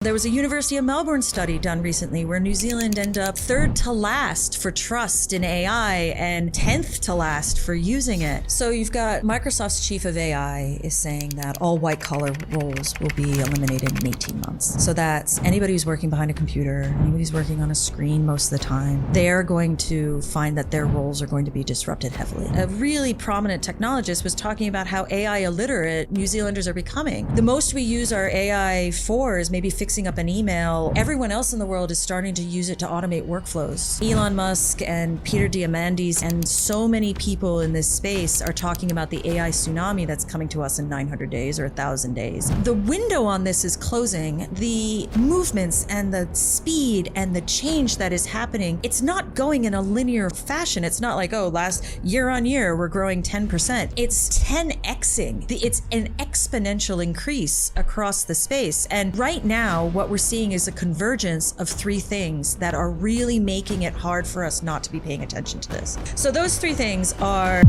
There was a University of Melbourne study done recently where New Zealand ended up third to last for trust in AI and 10th to last for using it. So you've got Microsoft's chief of AI is saying that all white collar roles will be eliminated in 18 months. So that's anybody who's working behind a computer, anybody who's working on a screen most of the time, they're going to find that their roles are going to be disrupted heavily. A really prominent technologist was talking about how AI illiterate New Zealanders are becoming. The most we use our AI for is maybe fixing up an email. Everyone else in the world is starting to use it to automate workflows. Elon Musk and Peter Diamandis and so many people in this space are talking about the AI tsunami that's coming to us in 900 days or 1,000 days. The window on this is closing. The movements and the speed and the change that is happening, it's not going in a linear fashion. It's not like, oh, last year on year, we're growing 10%. It's 10xing. It's an exponential increase across the space. And right now, what we're seeing is a convergence of three things that are really making it hard for us not to be paying attention to this. So those three things are...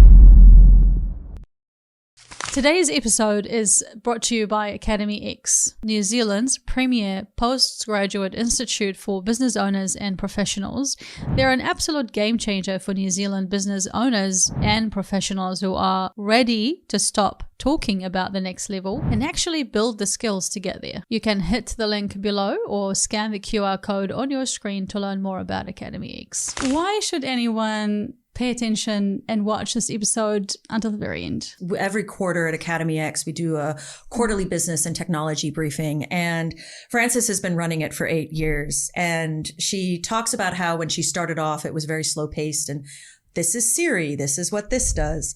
Today's episode is brought to you by AcademyEx, New Zealand's premier postgraduate institute for business owners and professionals. They're an absolute game changer for New Zealand business owners and professionals who are ready to stop talking about the next level and actually build the skills to get there. You can hit the link below or scan the QR code on your screen to learn more about AcademyEx. Why should anyone pay attention and watch this episode until the very end? Every quarter at AcademyEx, we do a quarterly business and technology briefing. And Frances has been running it for 8 years. And she talks about how when she started off, it was very slow paced. And this is Siri. This is what this does.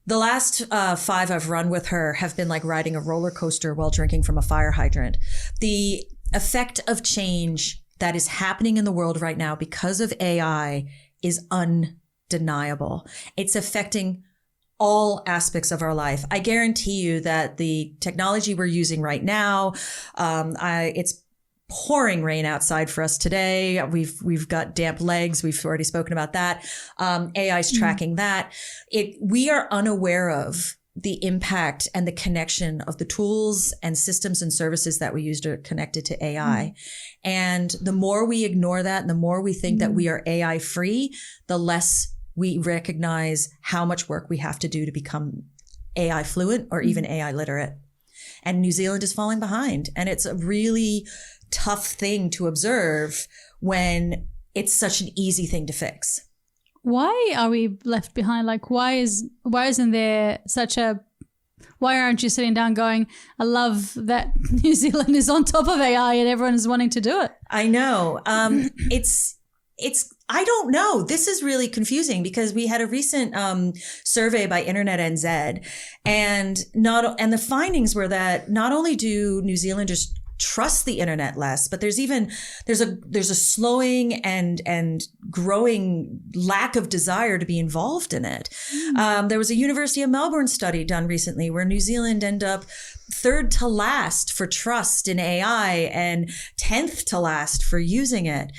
The last 5 I've run with her have been like riding a roller coaster while drinking from a fire hydrant. The effect of change that is happening in the world right now because of AI is undeniable. It's affecting all aspects of our life. I guarantee you that the technology we're using right now, it's pouring rain outside for us today. We've got damp legs. We've already spoken about that. AI's tracking that. We are unaware of the impact and the connection of the tools and systems and services that we use to connect it to AI. And the more we ignore that and the more we think that we are AI free, the less we recognize how much work we have to do to become AI fluent or even AI literate. And New Zealand is falling behind. And it's a really tough thing to observe when it's such an easy thing to fix. Why are we left behind? Like, why isn't there why aren't you sitting down going, I love that New Zealand is on top of AI and everyone is wanting to do it? I know. I don't know. This is really confusing because we had a recent survey by Internet NZ, and the findings were that not only do New Zealanders trust the internet less, but there's a slowing and growing lack of desire to be involved in it. There was a University of Melbourne study done recently where New Zealand ended up third to last for trust in AI and 10th to last for using it.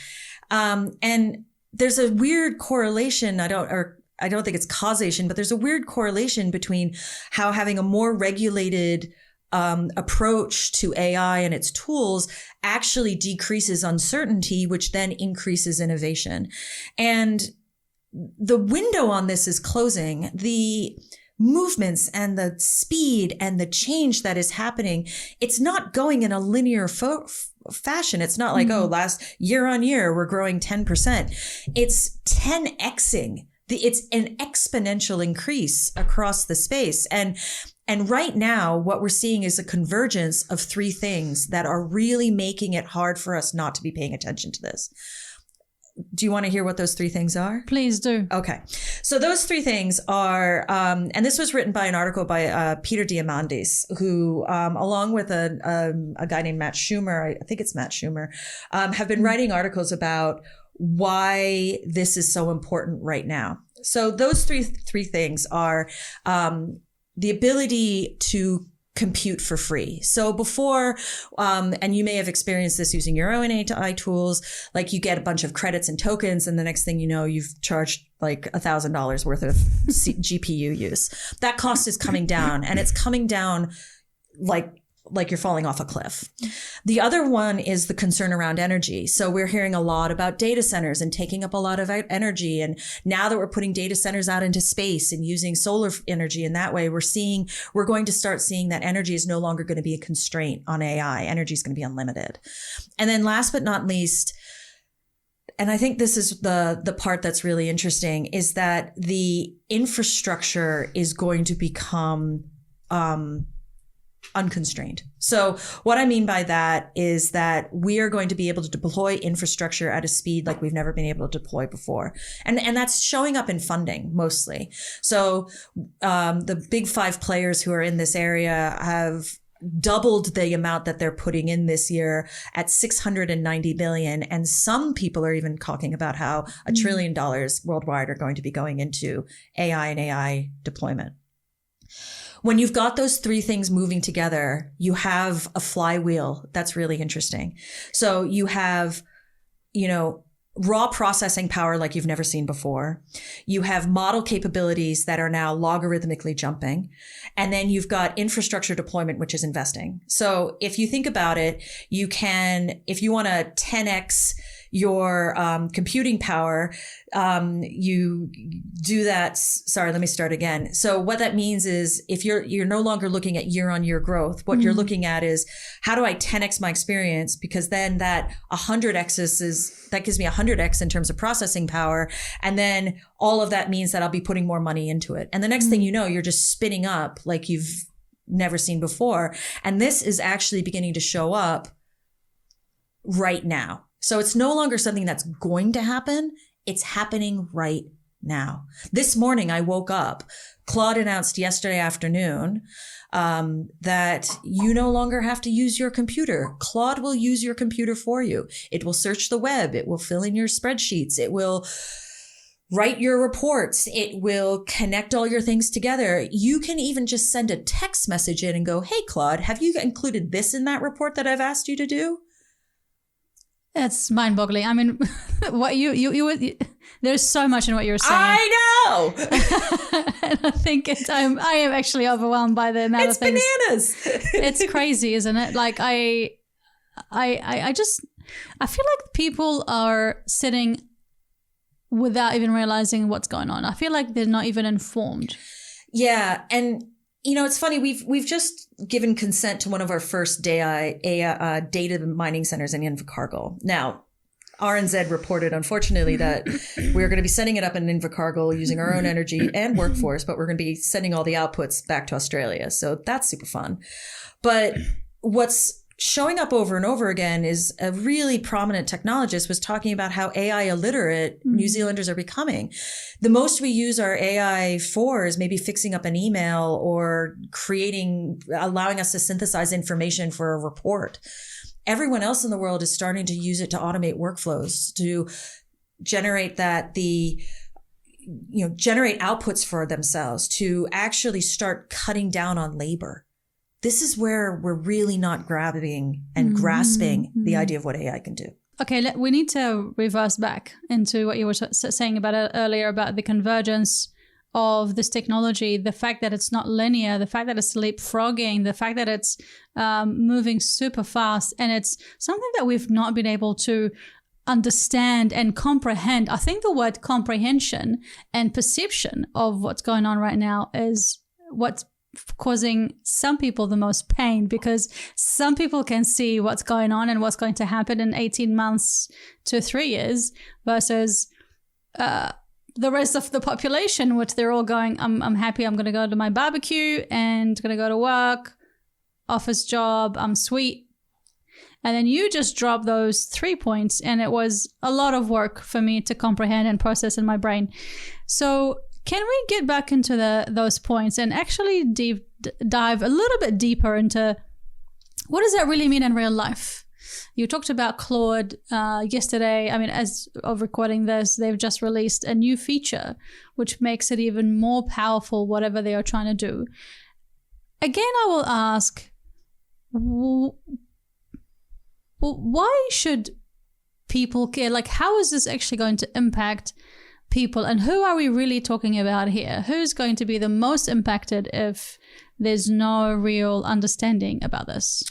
And there's a weird correlation. I don't think it's causation, but there's a weird correlation between how having a more regulated approach to AI and its tools actually decreases uncertainty, which then increases innovation. And the window on this is closing. The movements and the speed and the change that is happening, it's not going in a linear fashion. It's not like, oh, last year on year, we're growing 10%. It's 10xing. It's an exponential increase across the space. And right now, what we're seeing is a convergence of three things that are really making it hard for us not to be paying attention to this. Do you want to hear what those three things are? Please do. Okay. So those three things are, and this was written by an article by Peter Diamandis, who, along with a guy named Matt Schumer, I think it's Matt Schumer, have been writing articles about why this is so important right now. So those three things are the ability to compute for free. So before, and you may have experienced this using your own AI tools, like you get a bunch of credits and tokens, and the next thing you know, you've charged like $1,000 worth of GPU use. That cost is coming down, and it's coming down like like you're falling off a cliff. The other one is the concern around energy. So we're hearing a lot about data centers and taking up a lot of energy. And now that we're putting data centers out into space and using solar energy in that way, we're going to start seeing that energy is no longer going to be a constraint on AI. Energy is going to be unlimited. And then last but not least, and I think this is the part that's really interesting, is that the infrastructure is going to become unconstrained. So what I mean by that is that we are going to be able to deploy infrastructure at a speed like we've never been able to deploy before. And that's showing up in funding mostly. So the big 5 players who are in this area have doubled the amount that they're putting in this year at $690 billion. And some people are even talking about how $1 trillion worldwide are going to be going into AI and AI deployment. When you've got those 3 things moving together, you have a flywheel that's really interesting. So you have, raw processing power like you've never seen before. You have model capabilities that are now logarithmically jumping. And then you've got infrastructure deployment, which is investing. So if you think about it, you can, if you want to 10x your computing power, you do that. Sorry, let me start again. So what that means is if you're no longer looking at year on year growth, what you're looking at is how do I 10x my experience? Because then that 100x that gives me 100x in terms of processing power. And then all of that means that I'll be putting more money into it. And the next thing you know, you're just spinning up like you've never seen before. And this is actually beginning to show up right now. So it's no longer something that's going to happen. It's happening right now. This morning, I woke up. Claude announced yesterday afternoon that you no longer have to use your computer. Claude will use your computer for you. It will search the web. It will fill in your spreadsheets. It will write your reports. It will connect all your things together. You can even just send a text message in and go, hey, Claude, have you included this in that report that I've asked you to do? That's mind-boggling. I mean, what you there's so much in what you're saying. I know. And I think I am actually overwhelmed by the amount of things. It's bananas. It's crazy, isn't it? Like I feel like people are sitting without even realizing what's going on. I feel like they're not even informed. Yeah, and it's funny. We've just given consent to one of our first data mining centers in Invercargill. Now, RNZ reported, unfortunately, that we're going to be sending it up in Invercargill using our own energy and workforce, but we're going to be sending all the outputs back to Australia. So that's super fun. But what's showing up over and over again is a really prominent technologist was talking about how AI illiterate New Zealanders are becoming. The most we use our AI for is maybe fixing up an email or allowing us to synthesize information for a report. Everyone else in the world is starting to use it to automate workflows, to generate generate outputs for themselves, to actually start cutting down on labor. This is where we're really not grabbing and grasping the idea of what AI can do. Okay, we need to reverse back into what you were saying about it earlier about the convergence of this technology, the fact that it's not linear, the fact that it's leapfrogging, the fact that it's moving super fast, and it's something that we've not been able to understand and comprehend. I think the word comprehension and perception of what's going on right now is what's causing some people the most pain, because some people can see what's going on and what's going to happen in 18 months to 3 years versus the rest of the population, which they're all going, I'm happy, I'm going to go to my barbecue and going to go to work, office job, I'm sweet. And then you just drop those 3 points, and it was a lot of work for me to comprehend and process in my brain. So can we get back into those points and actually dive a little bit deeper into what does that really mean in real life? You talked about Claude yesterday. I mean, as of recording this, they've just released a new feature which makes it even more powerful, whatever they are trying to do. Again, I will ask, why should people care? Like, how is this actually going to impact people? And who are we really talking about here? Who's going to be the most impacted if there's no real understanding about this?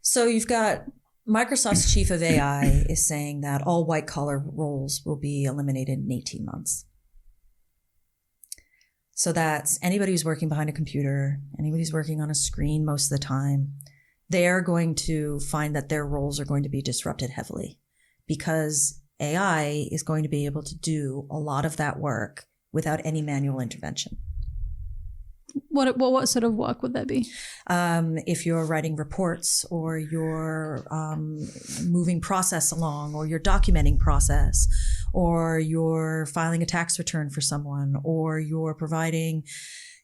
So you've got Microsoft's chief of AI is saying that all white collar roles will be eliminated in 18 months. So that's anybody who's working behind a computer, anybody who's working on a screen most of the time, they're going to find that their roles are going to be disrupted heavily because AI is going to be able to do a lot of that work without any manual intervention. What sort of work would that be? If you're writing reports or you're moving process along or you're documenting process or you're filing a tax return for someone or you're providing,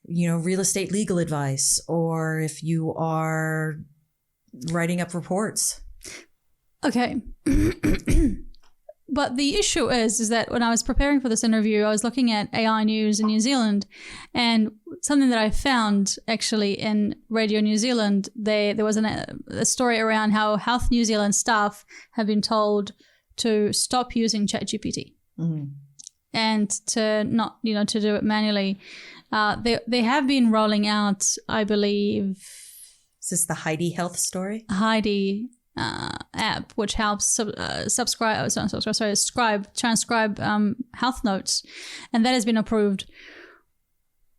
real estate legal advice or if you are writing up reports. Okay. But the issue is that when I was preparing for this interview, I was looking at AI news in New Zealand, and something that I found actually in Radio New Zealand, there was a story around how Health New Zealand staff have been told to stop using ChatGPT and to not, to do it manually. They have been rolling out, I believe. Is this the Heidi Health story? Heidi app, which helps transcribe health notes, and that has been approved.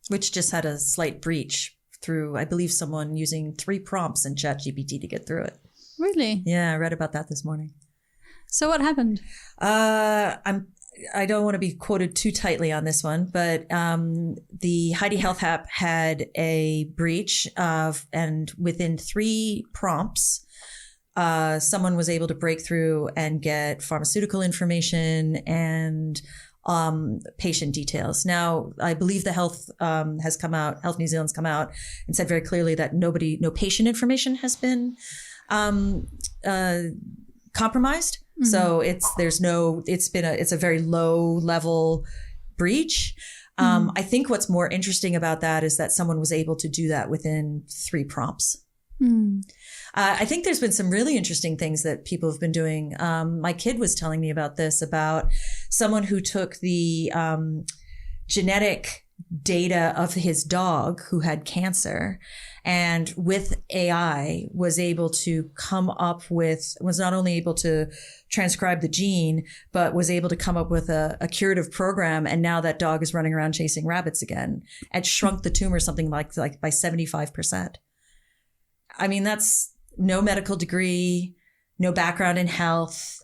Which just had a slight breach through, I believe, someone using 3 prompts in ChatGPT to get through it. Really? Yeah, I read about that this morning. So what happened? I don't want to be quoted too tightly on this one, but the Heidi Health app had a breach and within 3 prompts, someone was able to break through and get pharmaceutical information and patient details. Now, I believe the Health Health New Zealand's come out and said very clearly that no patient information has been compromised. Mm-hmm. So it's a very low level breach. I think what's more interesting about that is that someone was able to do that within 3 prompts. I think there's been some really interesting things that people have been doing. My kid was telling me about this, about someone who took the genetic data of his dog who had cancer and with AI was not only able to transcribe the gene, but was able to come up with a curative program. And now that dog is running around chasing rabbits again and shrunk the tumor something like by 75%. I mean, that's no medical degree, no background in health,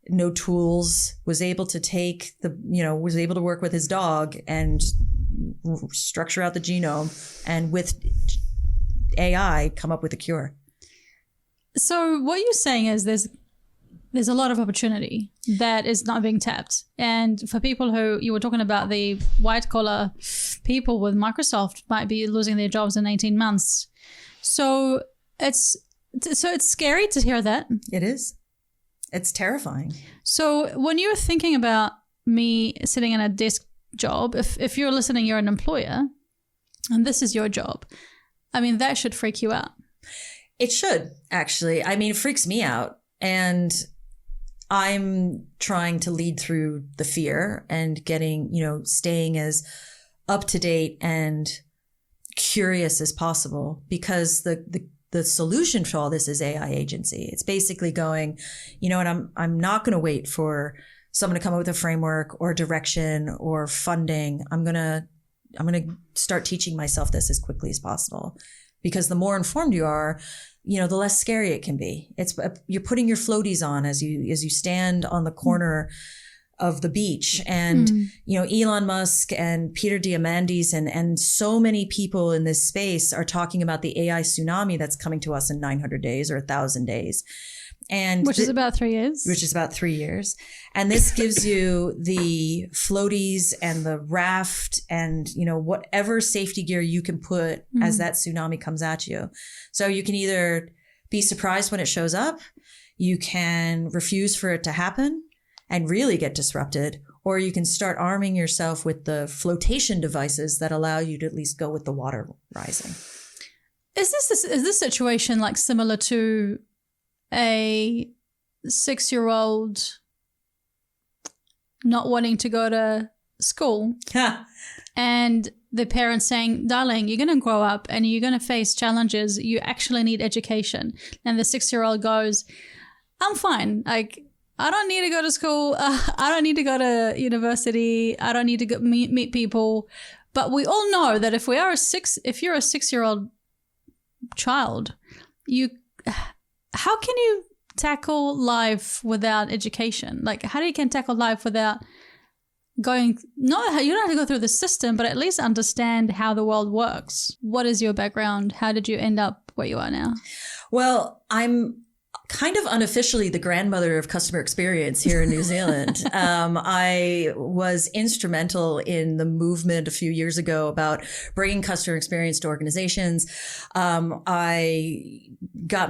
no tools, was able to work with his dog and structure out the genome and with AI come up with a cure. So what you're saying is there's a lot of opportunity that is not being tapped. And for people who, you were talking about, the white collar people with Microsoft might be losing their jobs in 18 months. So it's scary to hear that. It is. It's terrifying. So when you're thinking about me sitting in a desk job, if you're listening, you're an employer and this is your job, I mean, that should freak you out. It should, actually. I mean, it freaks me out. And I'm trying to lead through the fear and staying as up to date and curious as possible, because the solution to all this is AI agency. It's basically going, and I'm not going to wait for someone to come up with a framework or direction or funding. I'm going to start teaching myself this as quickly as possible, because the more informed you are, the less scary it can be. You're putting your floaties on as you stand on the corner of the beach, and Elon Musk and Peter Diamandis and so many people in this space are talking about the AI tsunami that's coming to us in 900 days or 1,000 days. Which is about 3 years. Which is about 3 years. And this gives you the floaties and the raft and, whatever safety gear you can put as that tsunami comes at you. So you can either be surprised when it shows up, you can refuse for it to happen and really get disrupted, or you can start arming yourself with the flotation devices that allow you to at least go with the water rising. Is this situation like similar to a 6-year-old not wanting to go to school. And the parents saying, darling, you're going to grow up and you're going to face challenges. You actually need education. And the 6-year-old goes, I'm fine. Like, I don't need to go to school. I don't need to go to university. I don't need to go meet people. But we all know that if you're a 6-year-old child, how can you tackle life without education? Like, how you can tackle life without you don't have to go through the system, but at least understand how the world works. What is your background? How did you end up where you are now? Well, I'm kind of unofficially the grandmother of customer experience here in New Zealand. I was instrumental in the movement a few years ago about bringing customer experience to organizations. I got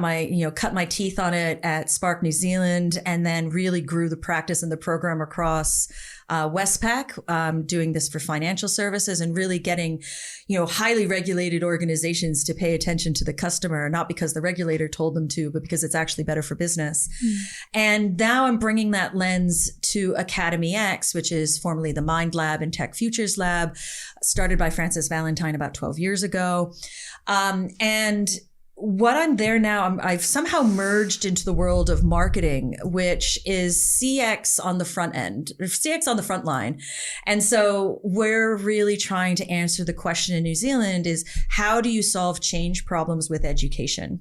cut my teeth on it at Spark New Zealand, and then really grew the practice and the program across Westpac, doing this for financial services and really getting, highly regulated organizations to pay attention to the customer, not because the regulator told them to, but because it's actually better for business. And now I'm bringing that lens to AcademyEx, which is formerly the Mind Lab and Tech Futures Lab, started by Frances Valentine about 12 years ago. And what I'm there now, I've somehow merged into the world of marketing, which is CX on the front end, or CX on the front line. And so we're really trying to answer the question in New Zealand is, how do you solve change problems with education?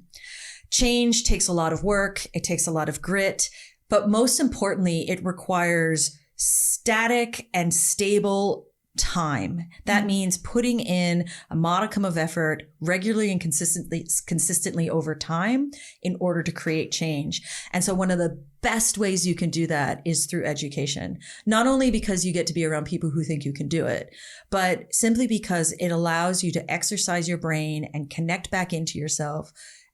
Change takes a lot of work. It takes a lot of grit, but most importantly, it requires static and stable time. That means putting in a modicum of effort regularly and consistently over time in order to create change. And so one of the best ways you can do that is through education, not only because you get to be around people who think you can do it, but simply because it allows you to exercise your brain and connect back into yourself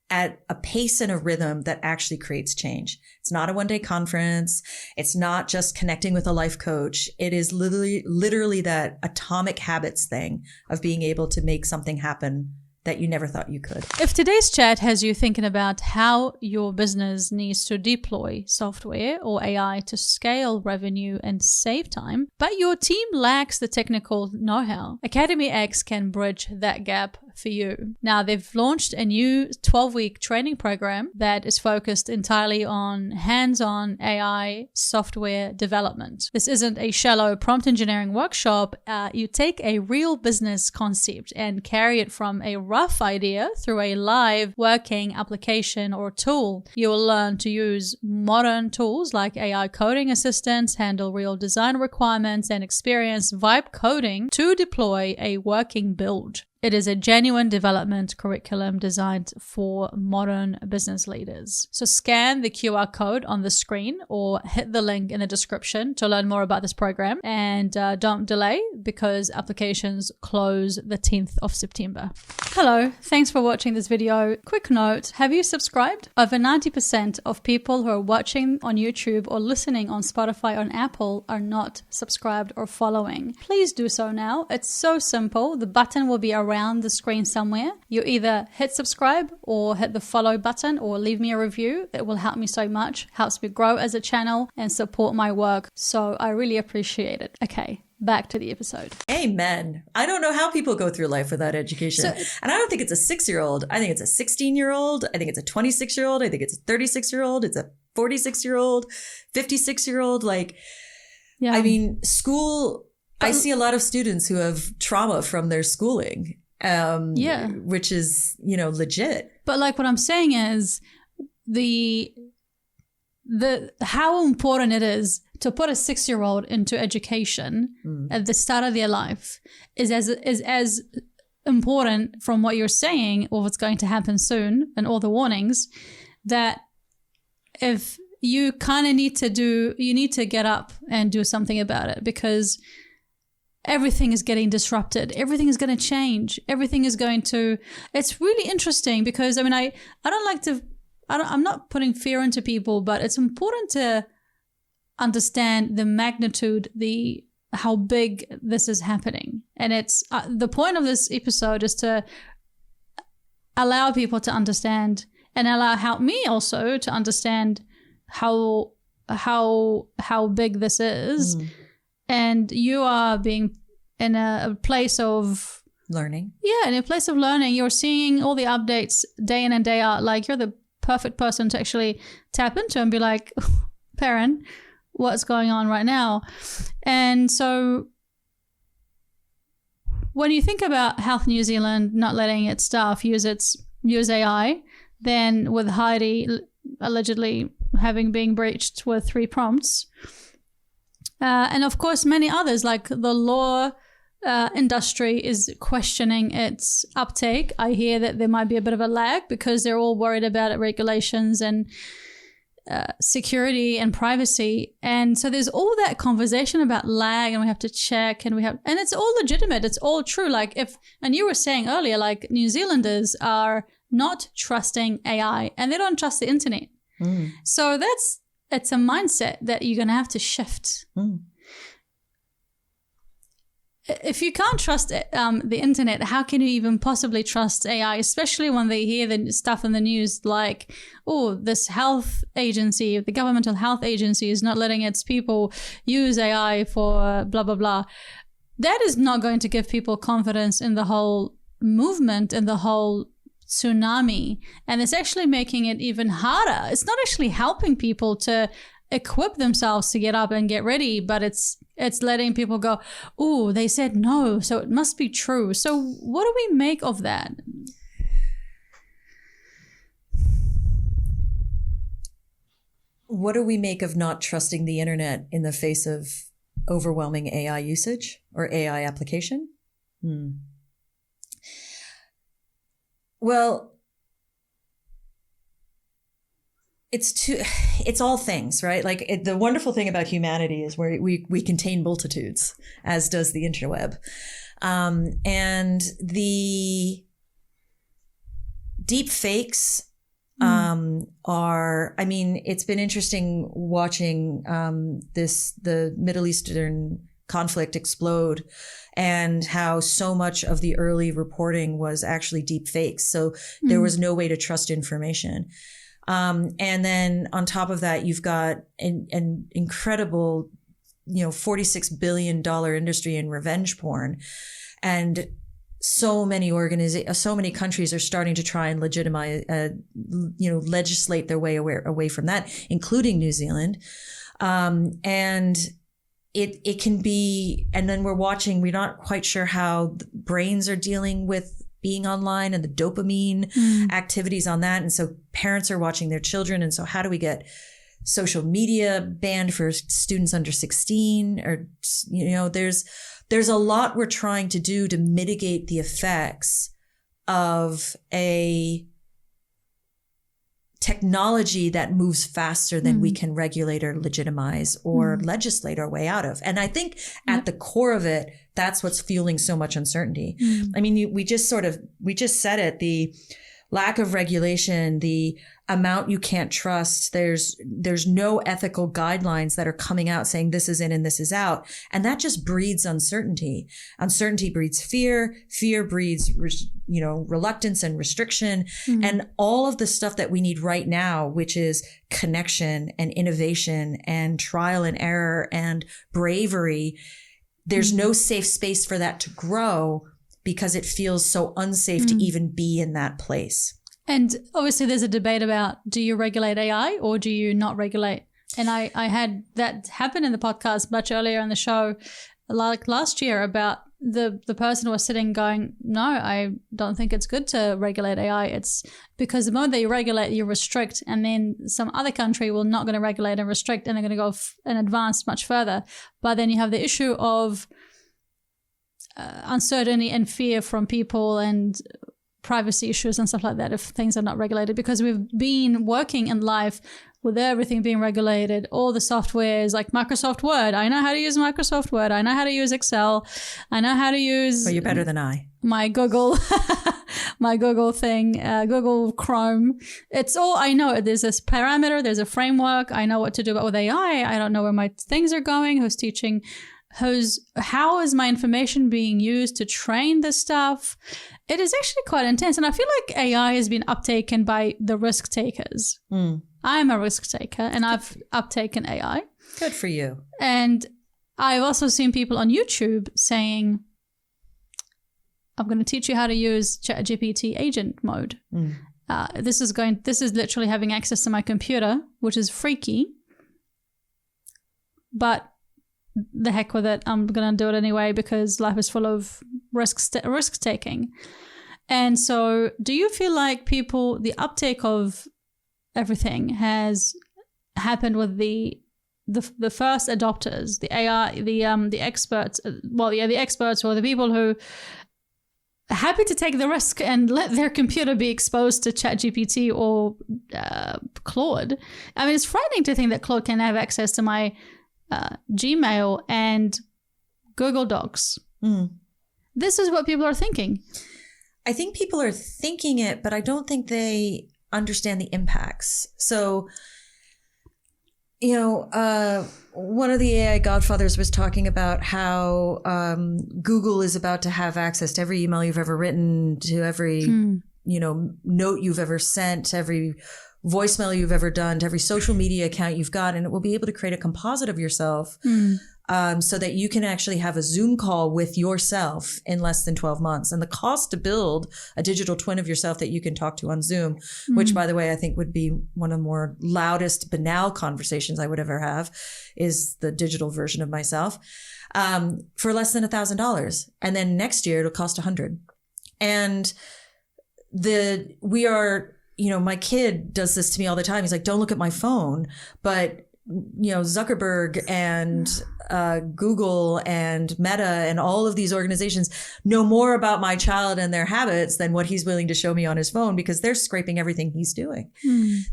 at a pace and a rhythm that actually creates change. It's not a one-day conference. It's not just connecting with a life coach. It is literally that atomic habits thing of being able to make something happen that you never thought you could. If today's chat has you thinking about how your business needs to deploy software or AI to scale revenue and save time, but your team lacks the technical know-how, AcademyEx can bridge that gap for you. Now, they've launched a new 12-week training program that is focused entirely on hands-on AI software development. This isn't a shallow prompt engineering workshop. You take a real business concept and carry it from a rough idea through a live working application or tool. You will learn to use modern tools like AI coding assistants, handle real design requirements, and experience vibe coding to deploy a working build. It is a genuine development curriculum designed for modern business leaders. So scan the QR code on the screen or hit the link in the description to learn more about this program. And don't delay because applications close the 10th of September. Hello, thanks for watching this video. Quick note, have you subscribed? Over 90% of people who are watching on YouTube or listening on Spotify or on Apple are not subscribed or following. Please do so now. It's so simple. The button will be around the screen somewhere. You either hit subscribe or hit the follow button or leave me a review. That will help me so much, helps me grow as a channel and support my work. So I really appreciate it. Okay, back to the episode. Amen. I don't know how people go through life without education. And I don't think it's a 6-year-old. I think it's a 16-year-old. I think it's a 26-year-old. I think it's a 36-year-old. It's a 46-year-old, 56-year-old. I mean, school, I see a lot of students who have trauma from their schooling. Which is, legit. But what I'm saying is how important it is to put a 6-year-old into education at the start of their life is as important from what you're saying or what's going to happen soon and all the warnings, that if you kind of need to get up and do something about it, because everything is getting disrupted. Everything is going to change. It's really interesting because, I'm not putting fear into people, but it's important to understand the magnitude, how big this is happening. And it's, the point of this episode is to allow people to understand and help me also to understand how big this is. and you are being in a place of learning. Yeah, in a place of learning. You're seeing all the updates day in and day out. Like, you're the perfect person to actually tap into and be like, Perrin, what's going on right now? And so when you think about Health New Zealand not letting its staff use AI, then with Heidi allegedly being breached with 3 prompts, and of course many others, like the law industry is questioning its uptake. I hear that there might be a bit of a lag because they're all worried about regulations and security and privacy. And so there's all that conversation about lag, and we have to check, and it's all legitimate. It's all true. Like, and you were saying earlier, like, New Zealanders are not trusting AI and they don't trust the internet. So it's a mindset that you're going to have to shift. If you can't trust the internet, how can you even possibly trust AI, especially when they hear the stuff in the news like, oh, this health agency, the governmental health agency is not letting its people use AI for blah, blah, blah. That is not going to give people confidence in the whole movement and the whole tsunami. And it's actually making it even harder. It's not actually helping people to equip themselves to get up and get ready, but it's letting people go, oh, they said no, so it must be true. So what do we make of that? What do we make of not trusting the internet in the face of overwhelming AI usage or AI application? Well, it's all things, right? Like, the wonderful thing about humanity is we contain multitudes, as does the interweb. And the deep fakes it's been interesting watching the Middle Eastern conflict explode, and how so much of the early reporting was actually deep fakes. So there was no way to trust information. And then on top of that, you've got an incredible, $46 billion industry in revenge porn. And so many countries are starting to try and legitimize, legislate their way away from that, including New Zealand. And it can be, and then we're not quite sure how brains are dealing with being online and the dopamine activities on that. And so parents are watching their children. And so how do we get social media banned for students under 16? Or, there's a lot we're trying to do to mitigate the effects of a technology that moves faster than we can regulate or legitimize or legislate our way out of. And I think at the core of it, that's what's fueling so much uncertainty. I mean, we just said it, the lack of regulation, the amount you can't trust. There's no ethical guidelines that are coming out saying this is in and this is out. And that just breeds uncertainty. Uncertainty breeds fear. Fear breeds, reluctance and restriction. And all of the stuff that we need right now, which is connection and innovation and trial and error and bravery. There's no safe space for that to grow because it feels so unsafe to even be in that place. And obviously there's a debate about, do you regulate AI or do you not regulate? And I had that happen in the podcast much earlier in the show, like last year, about the person was sitting going, no, I don't think it's good to regulate AI. It's because the moment that you regulate, you restrict, and then some other country will not going to regulate and restrict, and they're going to go and advance much further. But then you have the issue of uncertainty and fear from people and privacy issues and stuff like that if things are not regulated, because we've been working in life with everything being regulated, all the softwares like Microsoft Word. I know how to use Microsoft Word. I know how to use Excel. I know how to use... Well, you're better than I. My Google, my Google thing, Google Chrome. It's all I know. There's this parameter. There's a framework. I know what to do with AI. I don't know where my things are going, who's teaching, how is my information being used to train this stuff. It is actually quite intense. And I feel like AI has been uptaken by the risk takers. I'm a risk taker and I've uptaken AI. Good for you. And I've also seen people on YouTube saying, I'm going to teach you how to use ChatGPT agent mode. This is literally having access to my computer, which is freaky. But the heck with it, I'm going to do it anyway because life is full of risk taking. And so do you feel like the uptake of everything has happened with the first adopters, the AI, the experts, the experts or the people who are happy to take the risk and let their computer be exposed to ChatGPT or Claude? I mean, it's frightening to think that Claude can have access to my Gmail and Google Docs. This is what people are thinking. I think people are thinking it, but I don't think they understand the impacts. So, one of the AI godfathers was talking about how Google is about to have access to every email you've ever written, to every, note you've ever sent, every voicemail you've ever done, to every social media account you've got, and it will be able to create a composite of yourself so that you can actually have a Zoom call with yourself in less than 12 months. And the cost to build a digital twin of yourself that you can talk to on Zoom, which, by the way, I think would be one of the more loudest, banal conversations I would ever have, is the digital version of myself, for less than $1,000. And then next year it'll cost $100. And my kid does this to me all the time. He's like, don't look at my phone. But, Zuckerberg and Google and Meta and all of these organizations know more about my child and their habits than what he's willing to show me on his phone, because they're scraping everything he's doing.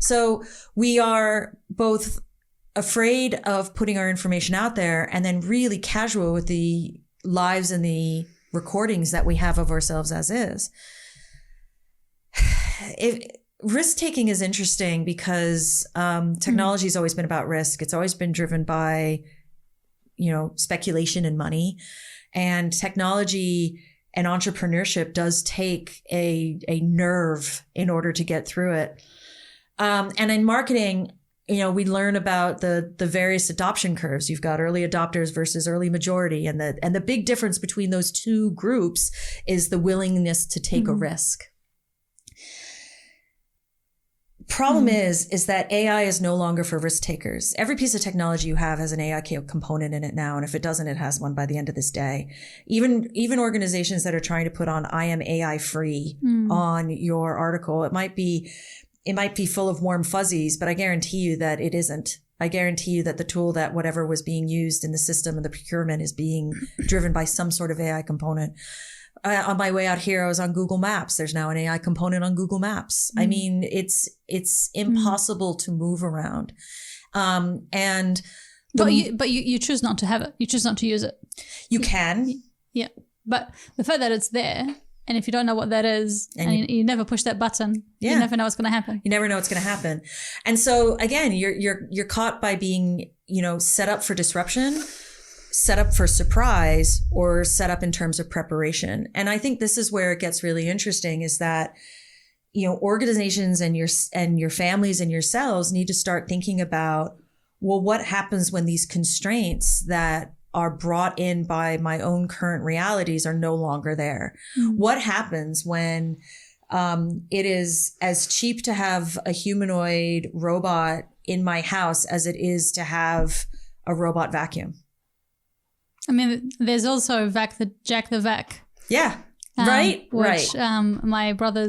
So we are both afraid of putting our information out there and then really casual with the lives and the recordings that we have of ourselves as is. Risk-taking is interesting because technology has always been about risk. It's always been driven by, speculation and money. And technology and entrepreneurship does take a nerve in order to get through it. And in marketing, we learn about the various adoption curves. You've got early adopters versus early majority. And the big difference between those two groups is the willingness to take a risk. Problem is that AI is no longer for risk takers. Every piece of technology you have has an AI component in it now. And if it doesn't, it has one by the end of this day. Even organizations that are trying to put on I am AI free on your article, it might be full of warm fuzzies, but I guarantee you that it isn't. I guarantee you that the tool that whatever was being used in the system and the procurement is being driven by some sort of AI component. On my way out here, I was on Google Maps. There's now an AI component on Google Maps. I mean, it's impossible to move around. But you choose not to have it. You choose not to use it. You can. Yeah. But the fact that it's there, and if you don't know what that is, and you never push that button, you never know what's going to happen. You never know what's going to happen. And so again, you're caught by being, set up for disruption, set up for surprise, or set up in terms of preparation. And I think this is where it gets really interesting, is that, organizations and your families and yourselves need to start thinking about, well, what happens when these constraints that are brought in by my own current realities are no longer there? What happens when it is as cheap to have a humanoid robot in my house as it is to have a robot vacuum? I mean, there's also Jack the Vac. Yeah, right, which, my brother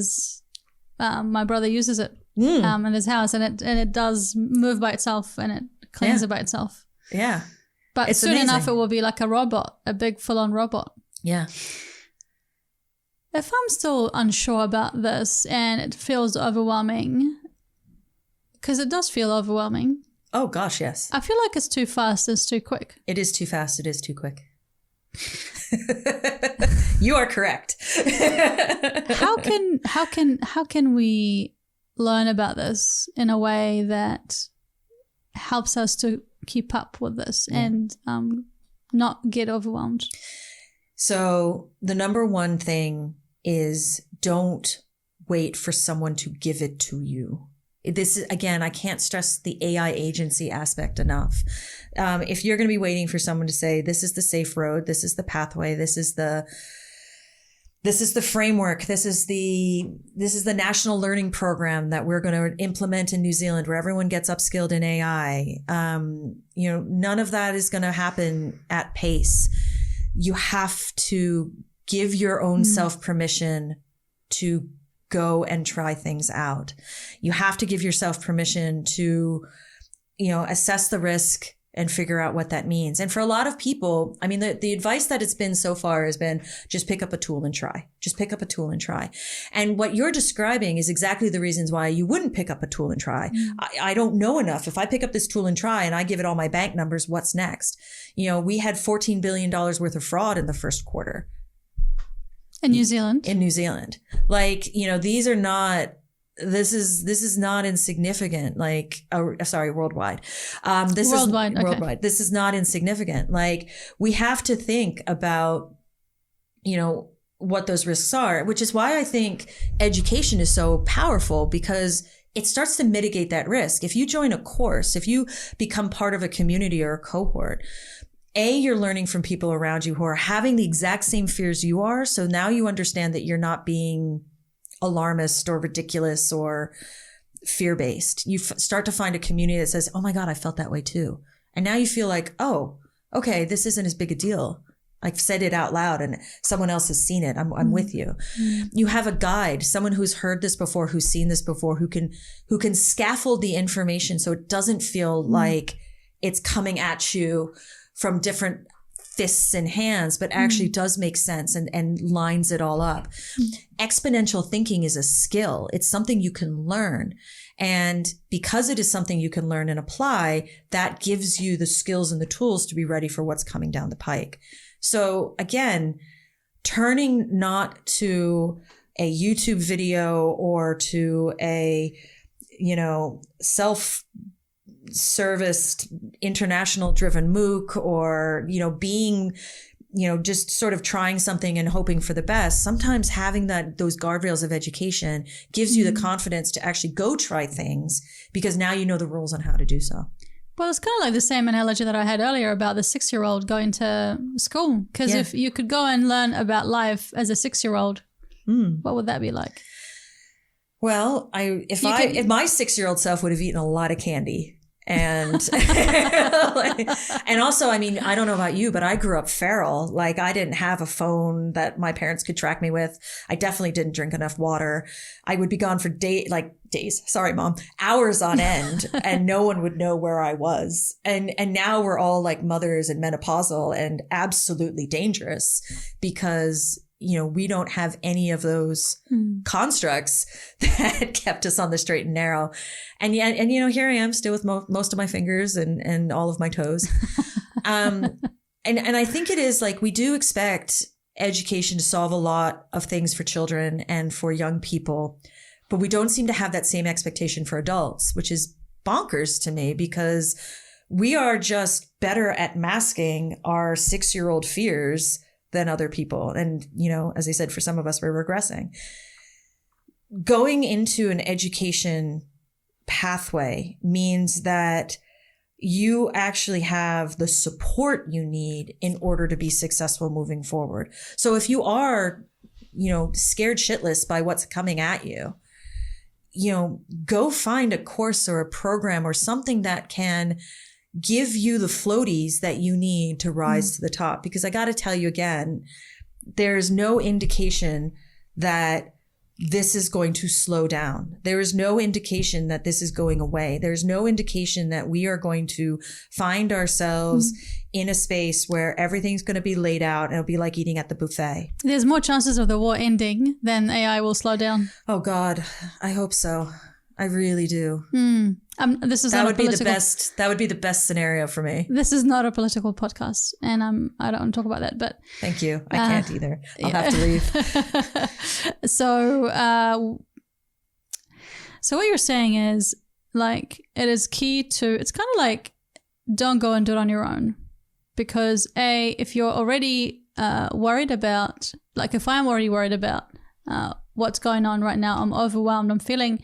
uses it in his house, and it does move by itself, and it cleans it by itself. Yeah, but it's soon enough it will be like a robot, a big full-on robot. Yeah. If I'm still unsure about this and it feels overwhelming, because it does feel overwhelming. Oh, gosh, yes. I feel like it's too fast. It's too quick. It is too fast. It is too quick. You are correct. How can we learn about this in a way that helps us to keep up with this and not get overwhelmed? So the number one thing is, don't wait for someone to give it to you. this is, again, I can't stress the AI agency aspect enough. If you're going to be waiting for someone to say, this is the safe road, this is the pathway, this is the framework, this is the national learning program that we're going to implement in New Zealand where everyone gets upskilled in AI. None of that is going to happen at pace. You have to give your own self permission to go and try things out. You have to give yourself permission to, assess the risk and figure out what that means. And for a lot of people, I mean, the advice that it's been so far has been just pick up a tool and try. Just pick up a tool and try. And what you're describing is exactly the reasons why you wouldn't pick up a tool and try. I don't know enough. If I pick up this tool and try and I give it all my bank numbers, what's next? We had $14 billion worth of fraud in the first quarter. In New Zealand? In New Zealand. These are not, this is not insignificant. Worldwide. Worldwide. This is not insignificant. We have to think about, what those risks are, which is why I think education is so powerful, because it starts to mitigate that risk. If you join a course, if you become part of a community or a cohort, you're learning from people around you who are having the exact same fears you are. So now you understand that you're not being alarmist or ridiculous or fear-based. You start to find a community that says, oh my God, I felt that way too. And now you feel like, oh, okay, this isn't as big a deal. I've said it out loud and someone else has seen it. I'm with you. You have a guide, someone who's heard this before, who's seen this before, who can scaffold the information so it doesn't feel like it's coming at you from different fists and hands, but actually does make sense and lines it all up. Exponential thinking is a skill. It's something you can learn. And because it is something you can learn and apply, that gives you the skills and the tools to be ready for what's coming down the pike. So again, turning not to a YouTube video or to a, self-serviced, international driven MOOC or, being, just sort of trying something and hoping for the best. Sometimes having those guardrails of education gives you the confidence to actually go try things because now you know the rules on how to do so. Well, it's kind of like the same analogy that I had earlier about the 6-year-old going to school. Because if you could go and learn about life as a 6-year-old, what would that be like? Well, if my 6-year-old self would have eaten a lot of candy. And and also, I mean, I don't know about you, but I grew up feral. I didn't have a phone that my parents could track me with. I definitely didn't drink enough water. I would be gone for days. Sorry, Mom. Hours on end, and no one would know where I was. And now we're all like mothers and menopausal and absolutely dangerous because we don't have any of those constructs that kept us on the straight and narrow. And yet, here I am still with most of my fingers and all of my toes. And I think it is we do expect education to solve a lot of things for children and for young people, but we don't seem to have that same expectation for adults, which is bonkers to me because we are just better at masking our 6-year-old fears than other people. And, as I said, for some of us, we're regressing. Going into an education pathway means that you actually have the support you need in order to be successful moving forward. So if you are, scared shitless by what's coming at you, go find a course or a program or something that can give you the floaties that you need to rise to the top. Because I got to tell you again, there's no indication that this is going to slow down. There is no indication that this is going away. There's no indication that we are going to find ourselves in a space where everything's going to be laid out and it'll be like eating at the buffet. There's more chances of the war ending than AI will slow down. Oh God, I hope so. I really do. This is that not would a political... be the best. That would be the best scenario for me. This is not a political podcast, and I don't want to talk about that. But thank you. I can't either. I'll have to leave. So what you're saying is it is key to. It's kind of like don't go and do it on your own, because if you're already worried about, if I'm already worried about what's going on right now, I'm overwhelmed. I'm feeling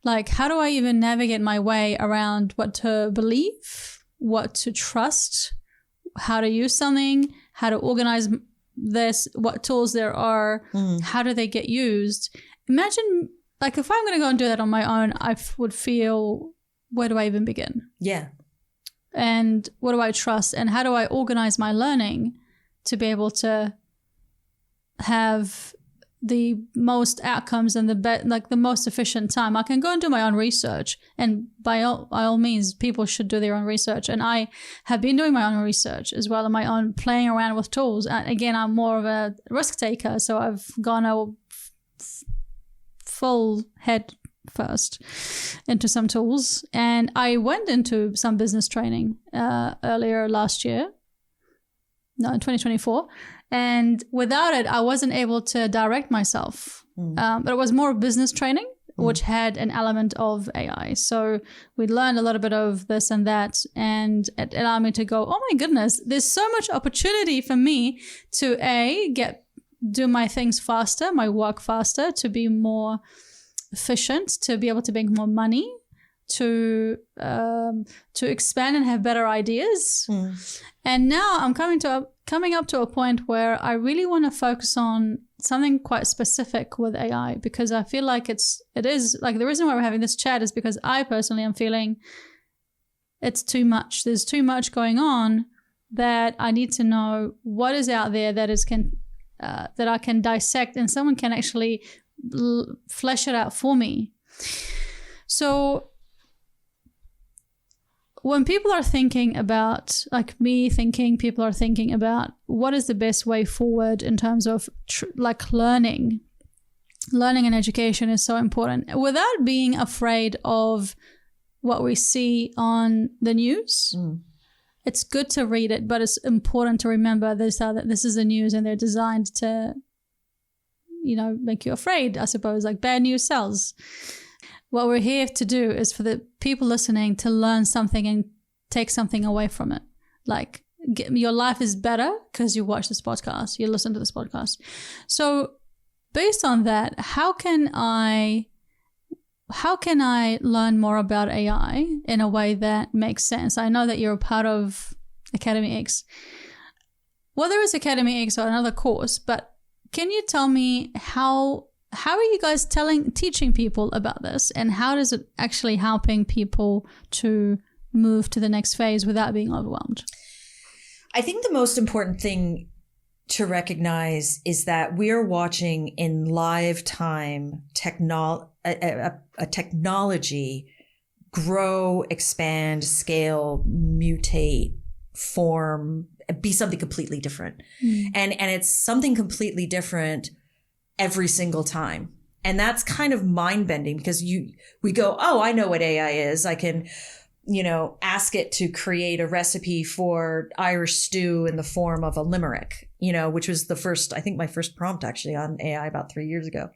Like, how do I even navigate my way around what to believe, what to trust, how to use something, how to organize this, what tools there are, how do they get used? Imagine, like, if I'm going to go and do that on my own, I would feel, where do I even begin? Yeah. And what do I trust? And how do I organize my learning to be able to have the most outcomes and the most efficient time? I can go and do my own research, and by all means, people should do their own research. And I have been doing my own research as well, and my own playing around with tools. And again, I'm more of a risk taker, so I've gone a full head first into some tools, and I went into some business training earlier last year. No, in 2024. And without it, I wasn't able to direct myself. But it was more business training, which had an element of AI. So we learned a little bit of this and that, and it allowed me to go, oh my goodness, there's so much opportunity for me to do my things faster, my work faster, to be more efficient, to be able to make more money, to expand and have better ideas. And now I'm coming up to a point where I really want to focus on something quite specific with AI, because I feel like it is like, the reason why we're having this chat is because I personally am feeling it's too much. There's too much going on that I need to know what is out there that I can dissect, and someone can actually flesh it out for me. So when people are thinking about, like me thinking, people are thinking about what is the best way forward in terms of learning and education is so important, without being afraid of what we see on the news. It's good to read it, but it's important to remember that this is the news, and they're designed to, make you afraid, I suppose, like bad news sells. What we're here to do is for the people listening to learn something and take something away from it. Like, your life is better because you watch this podcast, you listen to this podcast. So based on that, how can I learn more about AI in a way that makes sense? I know that you're a part of AcademyEx. Whether it's AcademyEx or another course, but can you tell me how are you guys teaching people about this, and how is it actually helping people to move to the next phase without being overwhelmed? I think the most important thing to recognize is that we are watching in live time a technology grow, expand, scale, mutate, form, be something completely different. And it's something completely different every single time. And that's kind of mind bending, because we go, oh, I know what AI is. I can, ask it to create a recipe for Irish stew in the form of a limerick, which was my first prompt actually on AI about 2 years ago.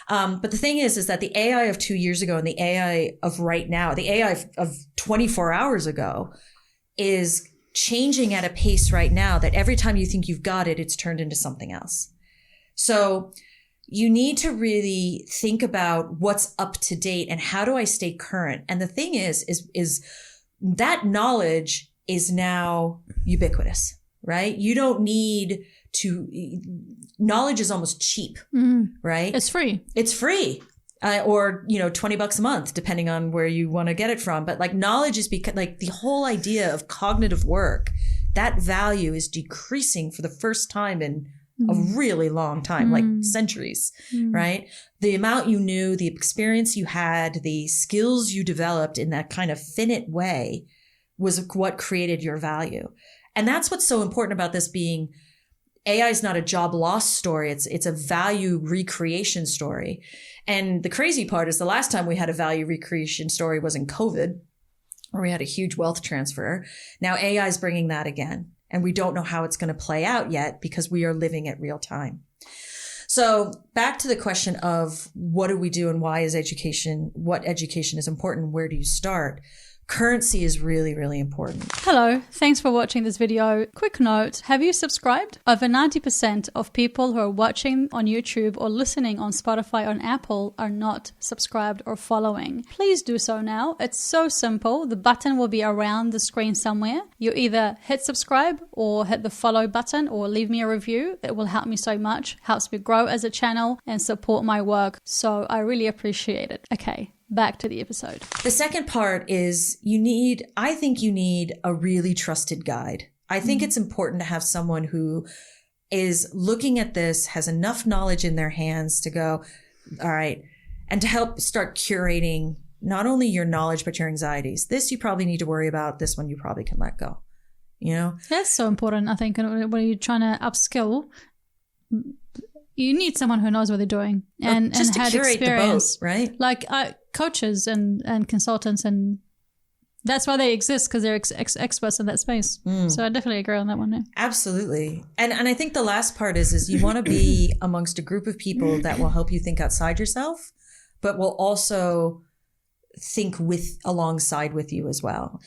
But the thing is that the AI of 2 years ago and the AI of right now, the AI of 24 hours ago is changing at a pace right now that every time you think you've got it, it's turned into something else. So you need to really think about what's up to date and how do I stay current? And the thing is that knowledge is now ubiquitous, right? You don't need knowledge is almost cheap, right? It's free. It's free. Or, $20 a month, depending on where you want to get it from. But like, knowledge is the whole idea of cognitive work, that value is decreasing for the first time in a really long time, like centuries, right? The amount you knew, the experience you had, the skills you developed in that kind of finite way was what created your value. And that's what's so important about this being, AI is not a job loss story. It's a value recreation story. And the crazy part is the last time we had a value recreation story was in COVID, where we had a huge wealth transfer. Now AI is bringing that again. And we don't know how it's going to play out yet, because we are living it real time. So back to the question of what do we do and what education is important? Where do you start? currency is really, really important. Hello, thanks for watching this video. Quick note, have you subscribed? Over 90% of people who are watching on YouTube or listening on Spotify or on Apple are not subscribed or following. Please do so now. It's so simple. The button will be around the screen somewhere. You either hit subscribe or hit the follow button or leave me a review. It will help me so much, helps me grow as a channel and support my work. So I really appreciate it. Okay. Back to the episode. The second part is I think you need a really trusted guide. I think it's important to have someone who is looking at this, has enough knowledge in their hands to go, all right, and to help start curating not only your knowledge, but your anxieties. This you probably need to worry about. This one you probably can let go. That's so important. I think when you're trying to upskill, you need someone who knows what they're doing and just had to curate experience, the boat, right? Like coaches and consultants, and that's why they exist, because they're experts in that space. So I definitely agree on that one. Yeah. Absolutely, and I think the last part is you want to be amongst a group of people that will help you think outside yourself, but will also think alongside with you as well.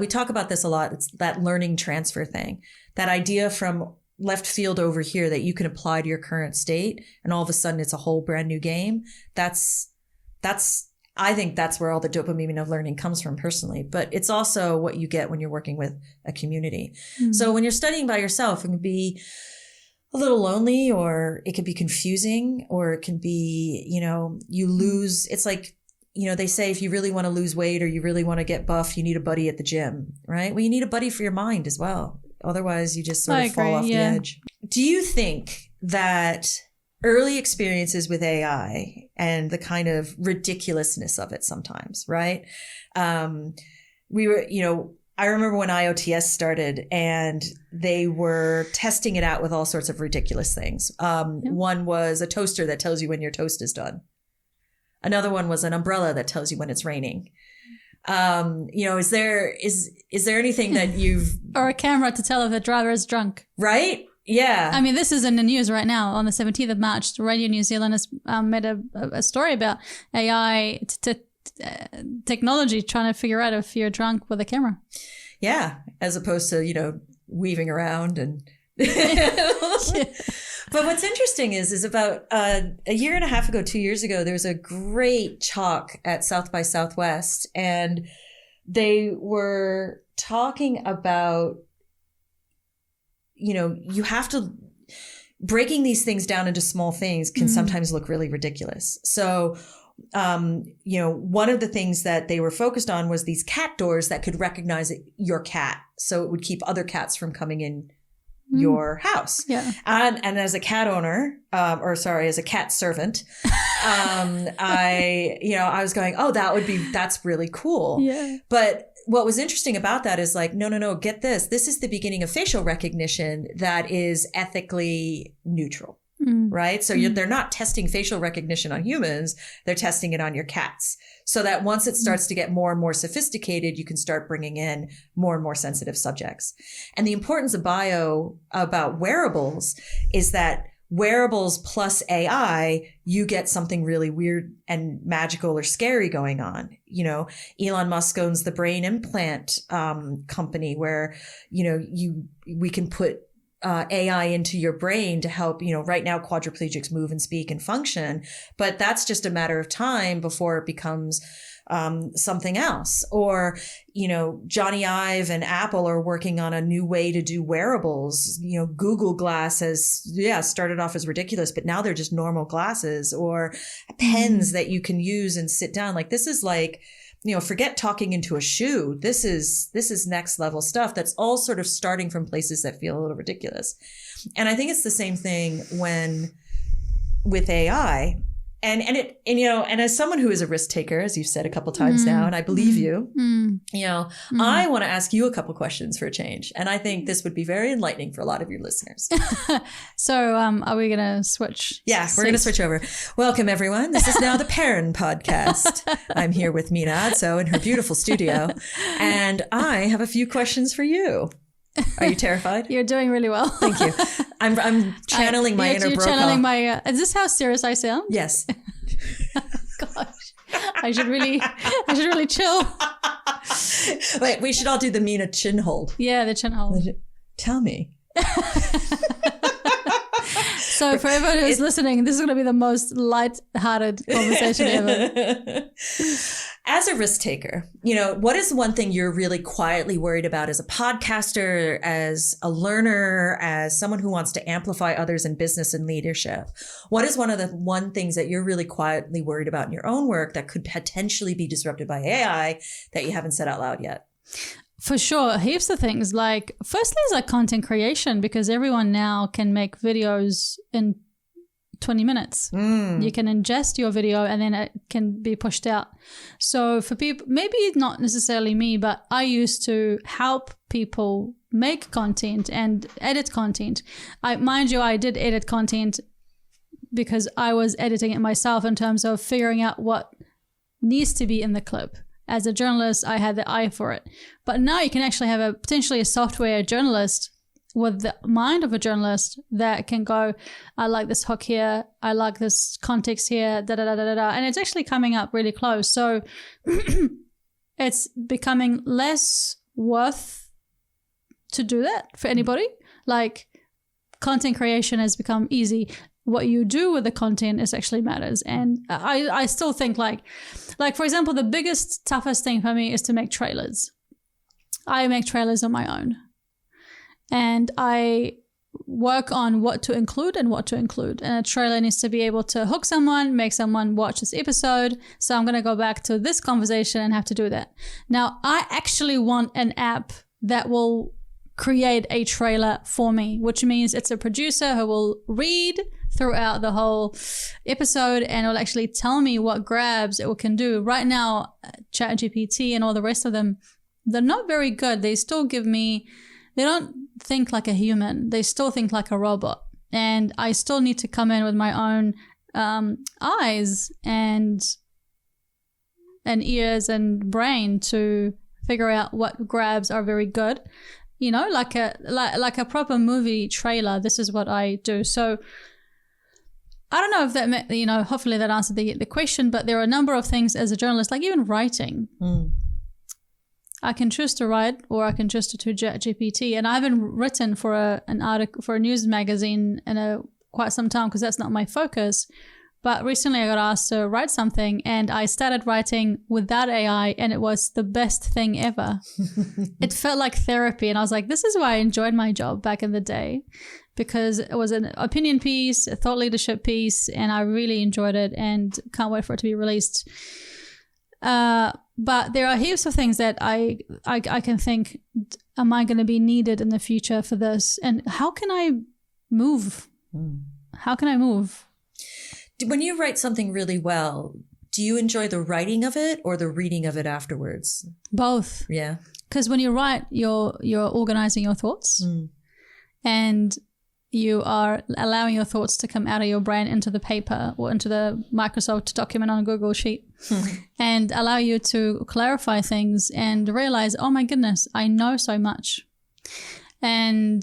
We talk about this a lot. It's that learning transfer thing, that idea from left field over here that you can apply to your current state, and all of a sudden it's a whole brand new game. I think that's where all the dopamine of learning comes from personally, but it's also what you get when you're working with a community. So when you're studying by yourself, it can be a little lonely, or it could be confusing, or it can be, you lose. It's like, they say if you really want to lose weight or you really want to get buff, you need a buddy at the gym, right? Well, you need a buddy for your mind as well. Otherwise, you just sort of fall off the edge. Do you think that early experiences with AI and the kind of ridiculousness of it sometimes, right? We were, I remember when IOTS started and they were testing it out with all sorts of ridiculous things. One was a toaster that tells you when your toast is done. Another one was an umbrella that tells you when it's raining. Is there anything that you've... Or a camera to tell if the driver is drunk. Right? Yeah. I mean, this is in the news right now. On the 17th of March, Radio New Zealand has made a story about AI technology trying to figure out if you're drunk with a camera. Yeah. As opposed to, weaving around and... But what's interesting is about a year and a half ago, 2 years ago, there was a great talk at South by Southwest, and they were talking about, you have to, breaking these things down into small things can sometimes look really ridiculous. So, one of the things that they were focused on was these cat doors that could recognize your cat. So it would keep other cats from coming in your house. Yeah. And as a cat owner, as a cat servant, I was going, that's really cool. Yeah. But what was interesting about that is like, no, get this. This is the beginning of facial recognition that is ethically neutral. Right? So they're not testing facial recognition on humans. They're testing it on your cats. So that once it starts to get more and more sophisticated, you can start bringing in more and more sensitive subjects. And the importance of bio about wearables is that wearables plus AI, you get something really weird and magical or scary going on. Elon Musk owns the brain implant company where, we can put AI into your brain to help, right now quadriplegics move and speak and function, but that's just a matter of time before it becomes something else. Or, Johnny Ive and Apple are working on a new way to do wearables. Google Glass has, started off as ridiculous, but now they're just normal glasses, or pens that you can use and sit down. Like, this is like, forget talking into a shoe. This is next level stuff that's all sort of starting from places that feel a little ridiculous. And I think it's the same thing with AI. And as someone who is a risk taker, as you've said a couple times now, and I believe you, I want to ask you a couple questions for a change. And I think this would be very enlightening for a lot of your listeners. So are we going to switch? Yeah, we're going to switch over. Welcome, everyone. This is now the Perrin podcast. I'm here with Mina Adso in her beautiful studio. And I have a few questions for you. Are you terrified? You're doing really well. Thank you. I'm channeling my inner Brokaw. Channeling my. Is this how serious I sound? Yes. Gosh, I should really chill. Wait, we should all do the Mina chin hold. Yeah, the chin hold. Tell me. So for everyone who's listening, this is going to be the most light-hearted conversation ever. As a risk taker, what is one thing you're really quietly worried about as a podcaster, as a learner, as someone who wants to amplify others in business and leadership? What is one of the things that you're really quietly worried about in your own work that could potentially be disrupted by AI that you haven't said out loud yet? For sure. Heaps of things. Like, firstly is like content creation, because everyone now can make videos in 20 minutes. You can ingest your video and then it can be pushed out. So for people, maybe not necessarily me, but I used to help people make content and edit content. Mind you, I did edit content because I was editing it myself in terms of figuring out what needs to be in the clip. As a journalist, I had the eye for it. But now you can actually have potentially a software journalist with the mind of a journalist that can go, I like this hook here, I like this context here, da-da-da-da-da. And it's actually coming up really close. So it's becoming less worth to do that for anybody. Like, content creation has become easy. What you do with the content is actually matters. And I still think like for example, the biggest, toughest thing for me is to make trailers. I make trailers on my own. And I work on what to include and what to include. And a trailer needs to be able to hook someone, make someone watch this episode. So I'm going to go back to this conversation and have to do that. Now, I actually want an app that will create a trailer for me, which means it's a producer who will read throughout the whole episode and will actually tell me what grabs it can do. Right now, ChatGPT and all the rest of them, they're not very good. They still they don't think like a human. They still think like a robot. And I still need to come in with my own eyes and ears and brain to figure out what grabs are very good. Like a proper movie trailer, this is what I do. So I don't know if that, hopefully that answered the question, but there are a number of things as a journalist, like even writing. I can choose to write or I can choose to do ChatGPT. And I haven't written for an article, for a news magazine in quite some time because that's not my focus. But recently I got asked to write something and I started writing without AI and it was the best thing ever. It felt like therapy. And I was like, this is why I enjoyed my job back in the day, because it was an opinion piece, a thought leadership piece, and I really enjoyed it and can't wait for it to be released. But there are heaps of things that I can think, am I going to be needed in the future for this? And how can I move? How can I move? When you write something really well, do you enjoy the writing of it or the reading of it afterwards? Both. Yeah. Because when you write, you're organizing your thoughts and you are allowing your thoughts to come out of your brain into the paper or into the Microsoft document on a Google Sheet and allow you to clarify things and realize, oh my goodness, I know so much. And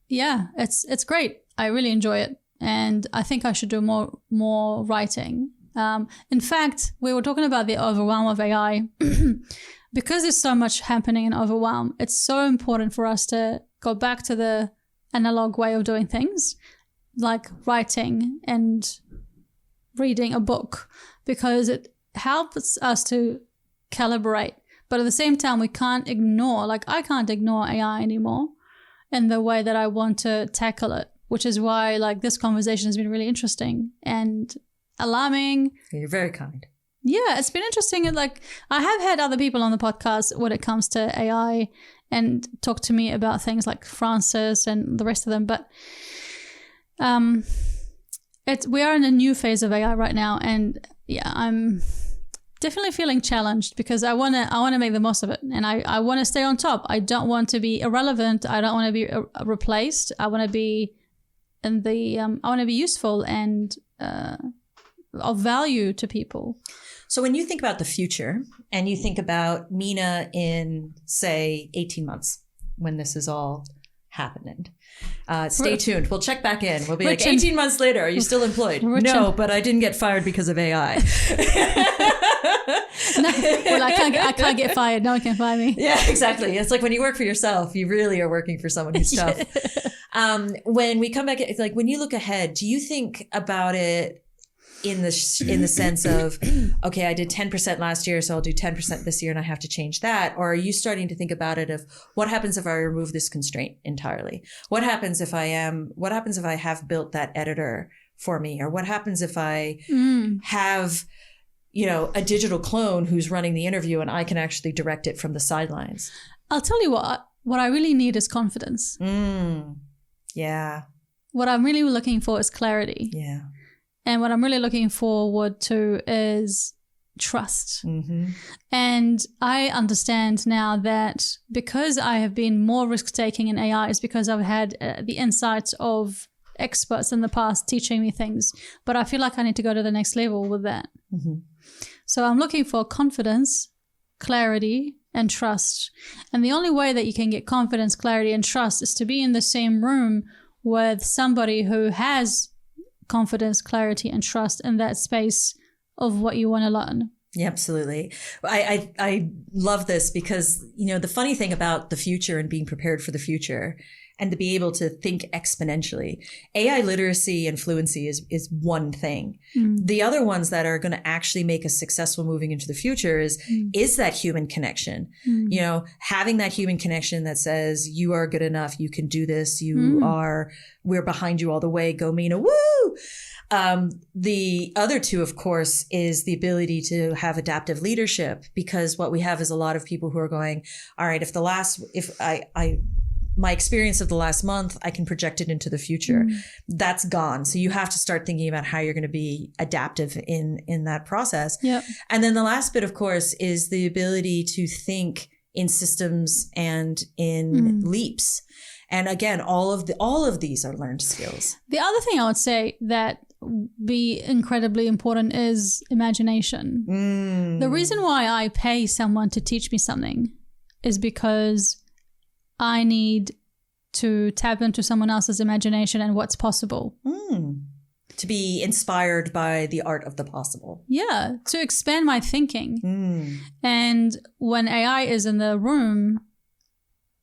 yeah, it's great. I really enjoy it. And I think I should do more writing. In fact, we were talking about the overwhelm of AI. Because there's so much happening in overwhelm, it's so important for us to go back to the analog way of doing things, like writing and reading a book, because it helps us to calibrate. But at the same time, we can't ignore, like I can't ignore AI anymore in the way that I want to tackle it. Which is why, like, this conversation has been really interesting and alarming. You're very kind. Yeah, it's been interesting. And, like, I have had other people on the podcast when it comes to AI and talk to me about things like Frances and the rest of them. But we are in a new phase of AI right now. And, yeah, I'm definitely feeling challenged because I want to make the most of it. And I want to stay on top. I don't want to be irrelevant. I don't want to be replaced. I want to be... And I want to be useful and of value to people. So when you think about the future and you think about Mina in, say, 18 months, when this is all happening. Stay tuned. We'll check back in. We'll be like, Richard, 18 months later, are you still employed? Richard. No, but I didn't get fired because of AI. No, well, I can't get fired. No one can fire me. Yeah, exactly. It's like when you work for yourself, you really are working for someone who's tough. When we come back, it's like when you look ahead, do you think about it in the sense of, okay, I did 10% last year, so I'll do 10% this year and I have to change that? Or are you starting to think about it of what happens if I remove this constraint entirely? What happens if I have built that editor for me? Or what happens if I have, a digital clone who's running the interview and I can actually direct it from the sidelines? I'll tell you what I really need is confidence. Yeah. What I'm really looking for is clarity. Yeah. And what I'm really looking forward to is trust. And I understand now that because I have been more risk-taking in AI is because I've had the insights of experts in the past teaching me things. But I feel like I need to go to the next level with that. So I'm looking for confidence, clarity, and trust. And the only way that you can get confidence, clarity, and trust is to be in the same room with somebody who has confidence, clarity, and trust in that space of what you want to learn. Yeah, absolutely. I love this because, the funny thing about the future and being prepared for the future and to be able to think exponentially, AI literacy and fluency is one thing. The other ones that are going to actually make us successful moving into the future is that human connection. Having that human connection that says you are good enough, you can do this, we're behind you all the way, go Mina, woo! The other two, of course, is the ability to have adaptive leadership, because what we have is a lot of people who are going, all right, my experience of the last month, I can project it into the future. That's gone. So you have to start thinking about how you're going to be adaptive in that process. Yep. And then the last bit, of course, is the ability to think in systems and in leaps. And again, all of these are learned skills. The other thing I would say that be incredibly important is imagination. The reason why I pay someone to teach me something is because I need to tap into someone else's imagination and what's possible. To be inspired by the art of the possible. Yeah, to expand my thinking. And when AI is in the room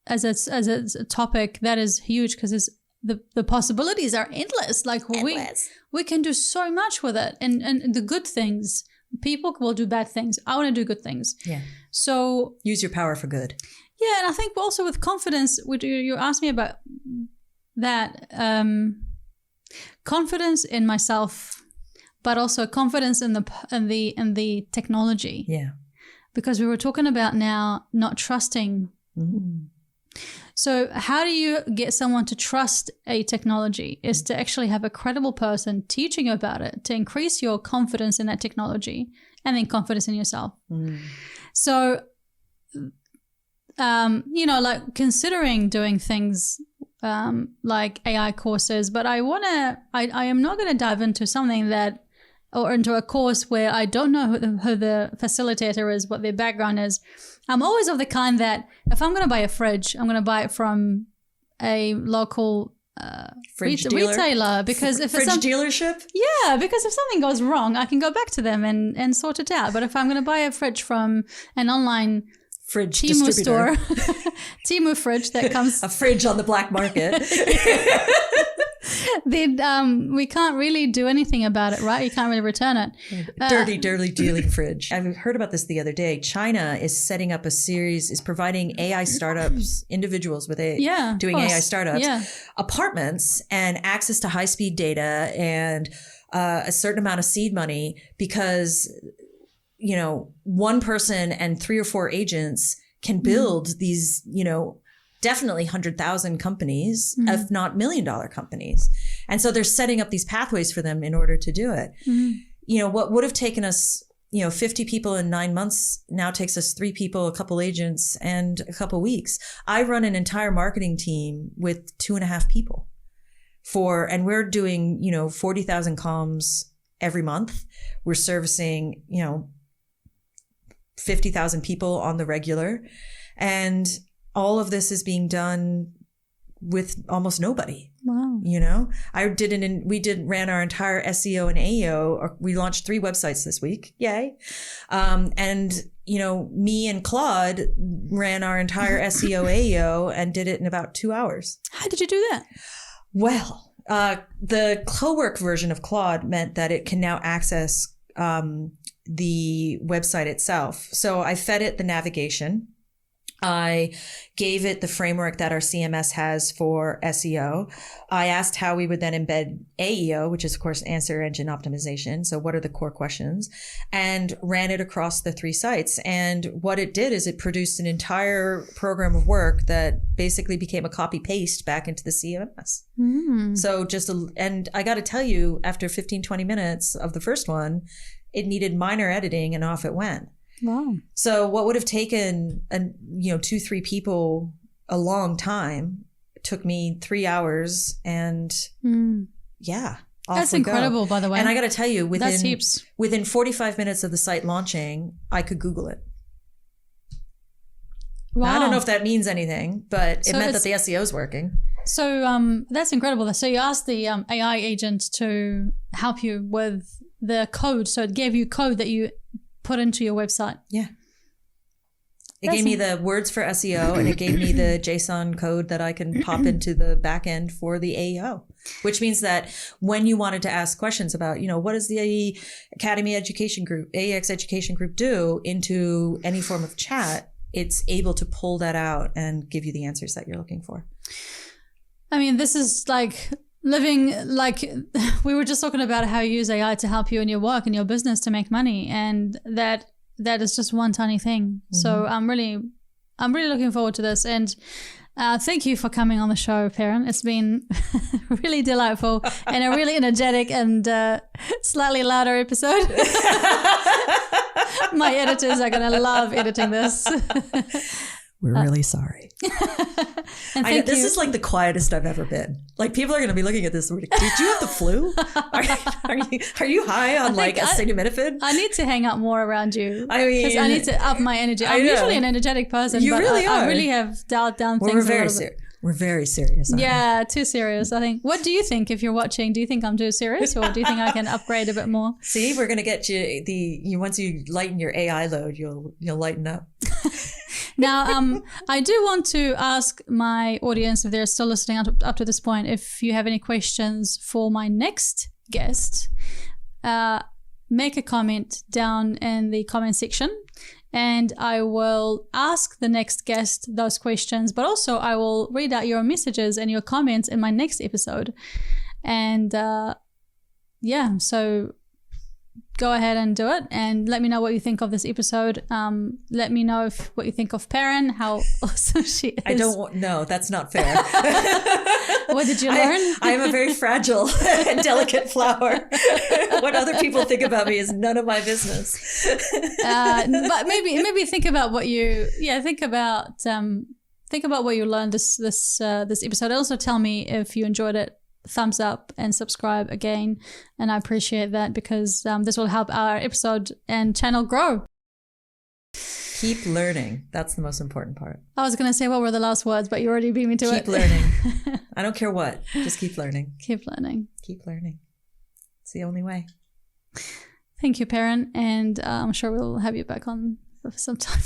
as a topic, that is huge because the possibilities are endless. Like we can do so much with it. And the good things, people will do bad things. I want to do good things. Yeah. So use your power for good. Yeah, and I think also with confidence, you asked me about that, confidence in myself, but also confidence in the technology. Yeah, because we were talking about now not trusting. So how do you get someone to trust a technology? Is to actually have a credible person teaching you about it to increase your confidence in that technology and then confidence in yourself. So. Like considering doing things like AI courses, but I am not going to dive into something or into a course where I don't know who the facilitator is, what their background is. I'm always of the kind that if I'm going to buy a fridge, I'm going to buy it from a local retailer, because if fridge dealership? Yeah, because if something goes wrong, I can go back to them and sort it out. But if I'm going to buy a fridge from an online fridge Temu distributor. store, Temu fridge that comes a fridge on the black market. Then we can't really do anything about it, right? You can't really return it. Dirty dealing fridge. I heard about this the other day. China is setting up is providing AI startups, individuals with doing AI startups, apartments and access to high-speed data and a certain amount of seed money because one person and 3 or 4 agents can build these, definitely 100,000 companies, if not $1 million companies. And so they're setting up these pathways for them in order to do it. What would have taken us, 50 people in 9 months now takes us 3 people, a couple agents, and a couple weeks. I run an entire marketing team with 2.5 people and we're doing, 40,000 comms every month. We're servicing, 50,000 people on the regular. And all of this is being done with almost nobody. Wow. You know, we ran our entire SEO and AEO. We launched 3 websites this week. Yay. And, you know, me and Claude ran our entire SEO AEO and did it in about 2 hours. How did you do that? Well, the co-work version of Claude meant that it can now access the website itself. So I fed it the navigation. I gave it the framework that our CMS has for SEO. I asked how we would then embed AEO, which is, of course, answer engine optimization. So what are the core questions? And ran it across the 3 sites. And what it did is it produced an entire program of work that basically became a copy paste back into the CMS. So and I got to tell you, after 15, 20 minutes of the first one, it needed minor editing and off it went. Wow. So what would have taken 2-3 people a long time took me 3 hours, and that's incredible, by the way. And I got to tell you, that's heaps. Within 45 minutes of the site launching, I could Google it. Wow. Now, I don't know if that means anything, but it meant that the SEO is working. So that's incredible. So you asked the AI agent to help you with the code. So it gave you code that you put into your website. Yeah. It gave me the words for SEO, and it gave me the JSON code that I can pop into the back end for the AEO, which means that when you wanted to ask questions about, what does the Academy Education Group, AEX Education Group do into any form of chat, it's able to pull that out and give you the answers that you're looking for. I mean, this is like living, like we were just talking about how you use AI to help you in your work and your business to make money, and that is just one tiny thing. So I'm really looking forward to this, and thank you for coming on the show, Perrin. It's been really delightful and a really energetic and slightly louder episode. My editors are gonna love editing this. We're really sorry. And this is like the quietest I've ever been. Like, people are going to be looking at this. Did you have the flu? Are you high on acetaminophen? I need to hang out more around you. I mean, because I need to up my energy. I'm usually an energetic person. You really are. I really have dialed down things. We're very serious. Yeah, too serious, I think. What do you think if you're watching? Do you think I'm too serious, or do you think I can upgrade a bit more? See, we're going to get you once you lighten your AI load, you'll lighten up. Now, I do want to ask my audience, if they're still listening up to this point, if you have any questions for my next guest, make a comment down in the comment section, and I will ask the next guest those questions, but also I will read out your messages and your comments in my next episode. And so go ahead and do it, and let me know what you think of this episode. Let me know what you think of Perrin, how awesome she is. No, that's not fair. What did you learn? I am a very fragile and delicate flower. What other people think about me is none of my business. But maybe think about what you think about what you learned this episode. Also tell me if you enjoyed it. Thumbs up and subscribe again, and I appreciate that, because this will help our episode and channel grow. Keep learning. That's the most important part. I was going to say what were the last words, but you already beat me to it. Keep learning. I don't care what. Just keep learning. Keep learning. Keep learning. It's the only way. Thank you, Perrin, and I'm sure we'll have you back on for some time.